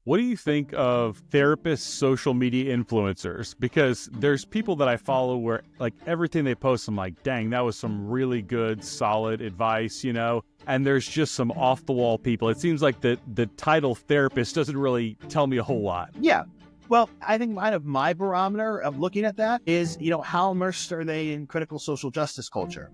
What do you think of therapists, social media influencers? Because there's people that I follow where like everything they post, I'm like, dang, that was some really good, solid advice, And there's just some off the wall people. It seems like the title therapist doesn't really tell me a whole lot. Yeah. Well, I think my barometer of looking at that is, how immersed are they in critical social justice culture?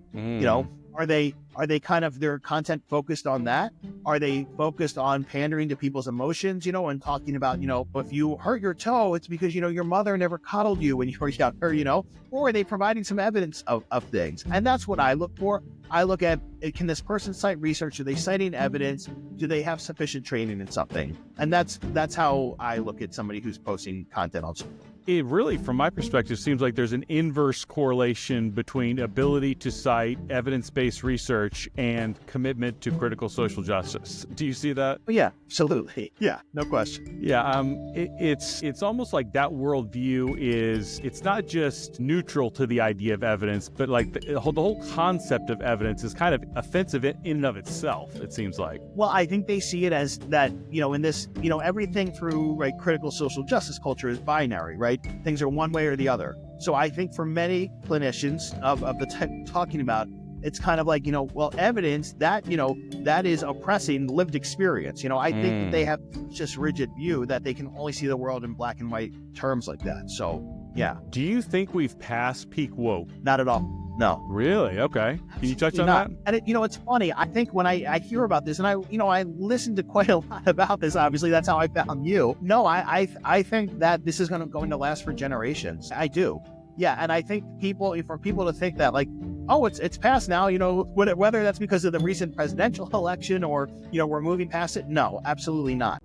Are they kind of their content focused on that? Are they focused on pandering to people's emotions, and talking about, if you hurt your toe, it's because, your mother never coddled you when you were younger, or are they providing some evidence of things? And that's what I look for. I look at, can this person cite research? Are they citing evidence? Do they have sufficient training in something? And that's how I look at somebody who's posting content on social media. It really, from my perspective, seems like there's an inverse correlation between ability to cite evidence-based research and commitment to critical social justice. Do you see that? Oh, yeah, absolutely. Yeah, no question. Yeah, it's almost like that worldview it's not just neutral to the idea of evidence, but like the whole concept of evidence is kind of offensive in and of itself, it seems like. Well, I think they see it as that, in this, everything through critical social justice culture is binary, right? Things are one way or the other. So I think for many clinicians of the type talking about, it's kind of like, evidence that, that is oppressing lived experience. I think that they have just rigid view that they can only see the world in black and white terms like that. So, yeah. Do you think we've passed peak woke? Not at all. No. Really? Okay. Can you touch on that? And it's funny. I think when I hear about this, and I listened to quite a lot about this, obviously that's how I found you. No, I think that this is going to last for generations. I do. Yeah. And I think for people to think that oh, it's past now, whether that's because of the recent presidential election or, we're moving past it. No, absolutely not.